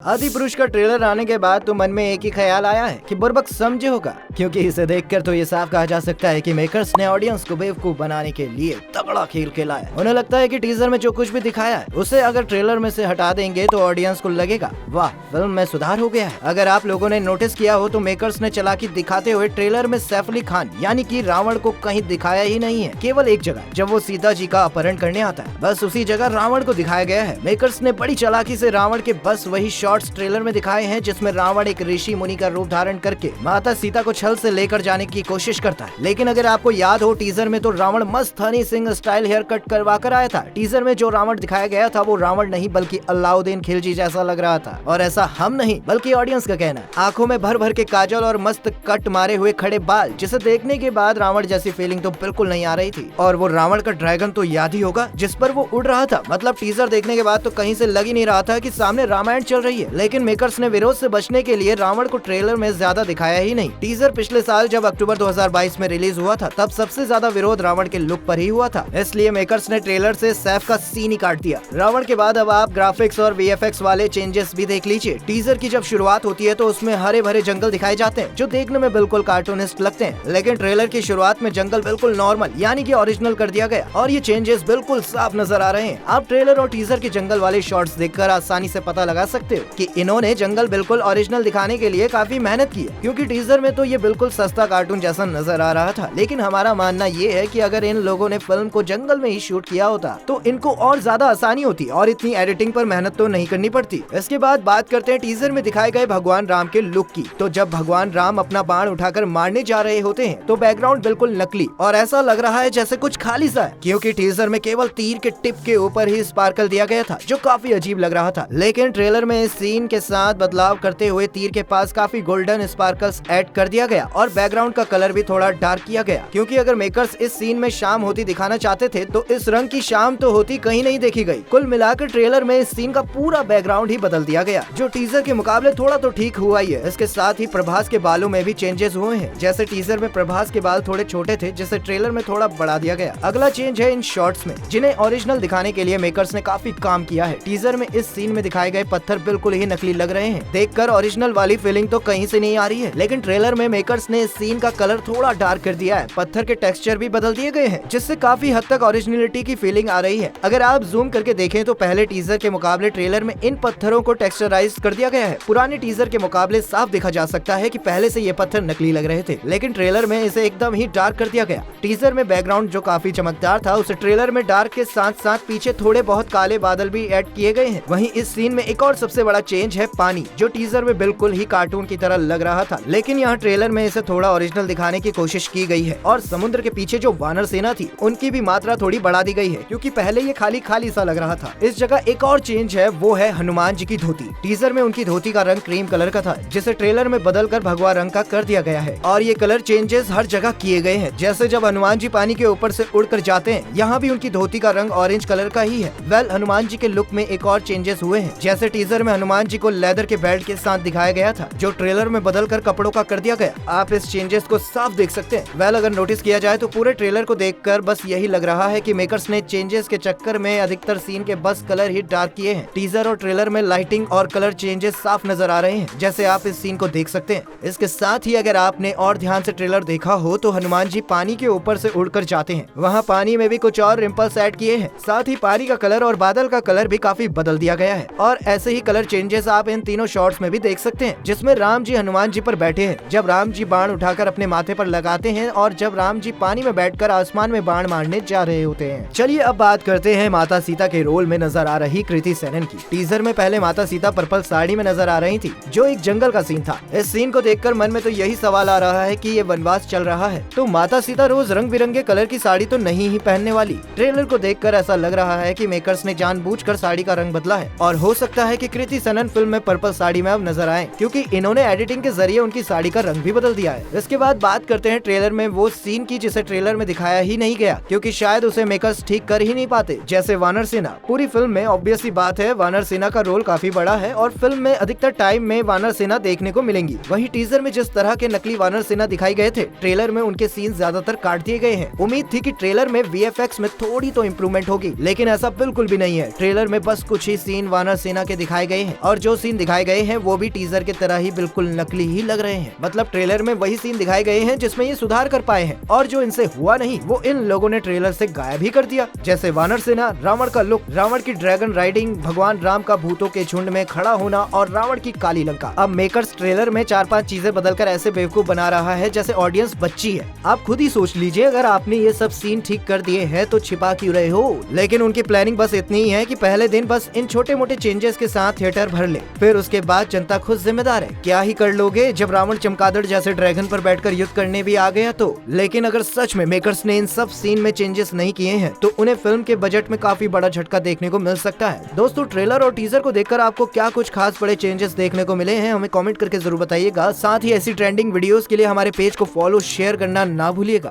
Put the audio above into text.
आदिपुरुष का ट्रेलर आने के बाद तो मन में एक ही ख्याल आया है कि बुर्बक समझे होगा, क्योंकि इसे देखकर तो ये साफ कहा जा सकता है कि मेकर्स ने ऑडियंस को बेवकूफ बनाने के लिए तगड़ा खेल खेला है। उन्हें लगता है कि टीजर में जो कुछ भी दिखाया है उसे अगर ट्रेलर में से हटा देंगे तो ऑडियंस को लगेगा वाह फिल्म में सुधार हो गया है। अगर आप लोगों ने नोटिस किया हो तो मेकर्स ने चालाकी दिखाते हुए ट्रेलर में सैफ अली खान यानी कि रावण को कहीं दिखाया ही नहीं है, केवल एक जगह जब वो सीता जी का अपहरण करने आता है, बस उसी जगह रावण को दिखाया गया है। मेकर्स ने बड़ी चालाकी से रावण के बस वही शॉट्स ट्रेलर में दिखाए हैं जिसमें रावण एक ऋषि मुनि का रूप धारण करके माता सीता को छल से लेकर जाने की कोशिश करता है। लेकिन अगर आपको याद हो टीजर में तो रावण मस्त Honey Singh style hair cut करवा कर आया था। टीजर में जो रावण दिखाया गया था वो रावण नहीं बल्कि अलाउद्दीन खिलजी जैसा लग रहा था, और ऐसा हम नहीं बल्कि ऑडियंस का कहना है। आंखों में भर भर के काजल और मस्त कट मारे हुए खड़े बाल, जिसे देखने के बाद रावण जैसी फीलिंग तो बिल्कुल नहीं आ रही थी। और वो रावण का ड्रैगन तो याद ही होगा जिस पर वो उड़ रहा था। मतलब टीजर देखने के बाद तो कहीं से लग ही नहीं रहा था कि सामने रामायण चल रही है। लेकिन मेकर्स ने विरोध से बचने के लिए रावण को ट्रेलर में ज्यादा दिखाया ही नहीं। टीजर पिछले साल जब अक्टूबर 2022 में रिलीज हुआ था तब सबसे ज्यादा विरोध रावण के लुक पर ही हुआ था, इसलिए मेकर्स ने ट्रेलर से सैफ का सीन ही काट दिया। रावण के बाद अब आप ग्राफिक्स और वीएफएक्स वाले चेंजेस भी देख लीजिए। टीजर की जब शुरुआत होती है तो उसमें हरे भरे जंगल दिखाए जाते हैं जो देखने में बिल्कुल कार्टूनिस्ट लगते हैं, लेकिन ट्रेलर की शुरुआत में जंगल बिल्कुल नॉर्मल यानी कि ओरिजिनल कर दिया गया और ये चेंजेस बिल्कुल साफ नजर आ रहे हैं। आप ट्रेलर और टीजर के जंगल वाले शॉट्स देखकर आसानी से पता लगा सकते हो कि इन्होंने जंगल बिल्कुल ओरिजिनल दिखाने के लिए काफी मेहनत की है, क्योंकि टीजर में तो ये बिल्कुल सस्ता कार्टून जैसा नजर आ रहा था। लेकिन हमारा मानना ये है कि अगर इन लोगों ने फिल्म को जंगल में ही शूट किया होता तो इनको और ज्यादा आसानी होती और इतनी एडिटिंग पर मेहनत तो नहीं करनी पड़ती। इसके बाद बात करते हैं टीजर में दिखाए गए भगवान राम के लुक की। तो जब भगवान राम अपना बाण उठाकर मारने जा रहे होते हैं तो बैकग्राउंड बिल्कुल नकली और ऐसा लग रहा है जैसे कुछ खाली सा है, क्योंकि टीजर में केवल तीर के टिप के ऊपर ही स्पार्कल दिया गया था जो काफी अजीब लग रहा था। लेकिन ट्रेलर में इस सीन के साथ बदलाव करते हुए तीर के पास काफी गोल्डन स्पार्कल्स ऐड कर दिया गया और बैकग्राउंड का कलर भी थोड़ा डार्क किया गया, क्योंकि अगर मेकर्स इस सीन में शाम होती दिखाना चाहते थे तो इस रंग की शाम तो होती कहीं नहीं देखी गई। कुल मिलाकर ट्रेलर में इस सीन का पूरा बैकग्राउंड ही बदल दिया गया, जो टीजर के मुकाबले थोड़ा तो ठीक हुआ ही है। इसके साथ ही प्रभास के बालों में भी चेंजेस हुए हैं। जैसे टीजर में प्रभास के बाल थोड़े छोटे थे, जिसे ट्रेलर में थोड़ा बढ़ा दिया गया। अगला चेंज है इन शॉट्स में, जिन्हें ओरिजिनल दिखाने के लिए मेकर्स ने काफी काम किया है। टीजर में इस सीन में दिखाए गए पत्थर बिल्कुल ही नकली लग रहे हैं, देखकर ओरिजिनल वाली फीलिंग तो कहीं से नहीं आ रही है। लेकिन ट्रेलर में मेकर्स ने इस सीन का कलर थोड़ा डार्क कर दिया है, पत्थर के टेक्सचर भी बदल दिए गए हैं, जिससे काफी हद तक ओरिजिनलिटी की फीलिंग आ रही है। अगर आप जूम करके देखें तो पहले टीजर के मुकाबले ट्रेलर में इन पत्थरों को टेक्सचराइज कर दिया गया है। पुराने टीजर के मुकाबले साफ देखा जा सकता है कि पहले से ये पत्थर नकली लग रहे थे, लेकिन ट्रेलर में इसे एकदम ही डार्क कर दिया गया। टीजर में बैकग्राउंड जो काफी चमकदार था उसे ट्रेलर में डार्क के साथ साथ पीछे थोड़े बहुत काले बादल भी ऐड किए गए हैं। वहीं इस सीन में एक और सबसे बड़ा चेंज है पानी, जो टीजर में बिल्कुल ही कार्टून की तरह लग रहा था, लेकिन यहाँ ट्रेलर में इसे थोड़ा ओरिजिनल दिखाने की कोशिश की गई है। और समुद्र के पीछे जो वानर सेना थी उनकी भी मात्रा थोड़ी बढ़ा दी गई है, क्योंकि पहले ये खाली खाली सा लग रहा था। इस जगह एक और चेंज है, वो है हनुमान जी की धोती। टीजर में उनकी धोती का रंग क्रीम कलर का था, जिसे ट्रेलर में बदल कर भगवा रंग का कर दिया गया है। और ये कलर चेंजेस हर जगह किए गए हैं। जैसे जब हनुमान जी पानी के ऊपर से उड़कर जाते हैं, यहाँ भी उनकी धोती का रंग ऑरेंज कलर का ही है। हनुमान जी के लुक में एक और चेंजेस हुए हैं। जैसे टीजर में हनुमान जी को लेदर के बेल्ट के साथ दिखाया गया था, जो ट्रेलर में बदल कर कपड़ों का कर दिया गया। आप इस चेंजेस को साफ देख सकते हैं। अगर नोटिस किया जाए तो पूरे ट्रेलर को देखकर बस यही लग रहा है कि मेकर्स ने चेंजेस के चक्कर में अधिकतर सीन के बस कलर ही डार्क किए हैं। टीजर और ट्रेलर में लाइटिंग और कलर चेंजेस साफ नजर आ रहे हैं, जैसे आप इस सीन को देख सकते हैं। इसके साथ ही अगर आपने और ध्यान से ट्रेलर देखा हो तो हनुमान जी पानी के ऊपर से उड़कर जाते हैं, वहाँ पानी में भी कुछ और रिंपल्स ऐड किए हैं। साथ ही पानी का कलर और बादल का कलर भी काफी बदल दिया गया है। और ऐसे ही कलर चेंजेस आप इन तीनों शॉट्स में भी देख सकते हैं, जिसमें राम जी हनुमान जी पर बैठे हैं, जब राम जी बाण उठाकर अपने माथे पर लगाते हैं, और जब राम जी पानी में बैठकर आसमान में बाण मारने जा रहे होते हैं। चलिए अब बात करते हैं माता सीता के रोल में नजर आ रही कृति सेनन की। टीजर में पहले माता सीता पर्पल साड़ी में नजर आ रही थी, जो एक जंगल का सीन था। इस सीन को देखकर मन में तो यही सवाल आ रहा है कि ये वनवास चल रहा है तो माता सीता रोज रंग बिरंगे कलर की साड़ी तो नहीं ही पहनने वाली। ट्रेलर को देखकर ऐसा लग रहा है कि मेकर्स ने जानबूझकर साड़ी का रंग बदला है, और हो सकता है कि कृति सेनन फिल्म में पर्पल साड़ी में अब नजर आए, क्योंकि इन्होंने एडिटिंग के जरिए उनकी साड़ी का रंग भी बदल दिया है। इसके बाद बात करते हैं ट्रेलर में वो सीन की जिसे ट्रेलर में दिखाया ही नहीं गया, क्योंकि शायद उसे मेकर्स ठीक कर ही नहीं पाते। जैसे वानर सेना। पूरी फिल्म में ऑब्वियस सी बात है वानर सेना का रोल काफी बड़ा है और फिल्म में अधिकतर टाइम में वानर सेना देखने को मिलेंगी। वहीं टीजर में जिस तरह के नकली वानर सेना दिखाई गए थे, ट्रेलर में उनके सीन ज्यादातर काट दिए गए हैं। उम्मीद थी कि ट्रेलर में वीएफएक्स में थोड़ी तो इम्प्रूवमेंट होगी, लेकिन ऐसा बिल्कुल भी नहीं है। ट्रेलर में बस कुछ ही सीन वानर सेना के दिखाए गए हैं। हैं और जो सीन दिखाए गए हैं वो भी टीजर की तरह ही बिल्कुल नकली ही लग रहे हैं। मतलब ट्रेलर में वही सीन दिखाए गए हैं जिसमें ये सुधार कर पाए हैं, और जो इनसे हुआ नहीं वो इन लोगों ने ट्रेलर से गायब ही कर दिया। जैसे वानर सेना, रावण का लुक, रावण की ड्रैगन राइडिंग, भगवान राम का भूतों के झुंड में खड़ा होना और रावण की काली लंका। अब मेकर्स ट्रेलर में 4-5 चीजें बदलकर ऐसे बेवकूफ बना रहा है जैसे ऑडियंस बच्ची है। आप खुद ही सोच लीजिए, अगर आपने ये सब सीन ठीक कर दिए हैं तो छिपा क्यों रहे हो। लेकिन उनकी प्लानिंग बस इतनी ही है कि पहले दिन बस इन छोटे मोटे चेंजेस के साथ थिएटर भर ले, फिर उसके बाद जनता खुद जिम्मेदार है। क्या ही कर लोगे जब रावण चमगादड़ जैसे ड्रैगन पर बैठकर युद्ध करने भी आ गया तो। लेकिन अगर सच में मेकर्स ने इन सब सीन में चेंजेस नहीं किए हैं तो उन्हें फिल्म के बजट में काफी बड़ा झटका देखने को मिल सकता है। दोस्तों, ट्रेलर और टीजर को देखकर आपको क्या कुछ खास बड़े चेंजेस देखने को मिले हैं हमें कमेंट करके जरूर बताइएगा। साथ ही ऐसी ट्रेंडिंग वीडियोस के लिए हमारे पेज को फॉलो शेयर करना ना भूलिएगा।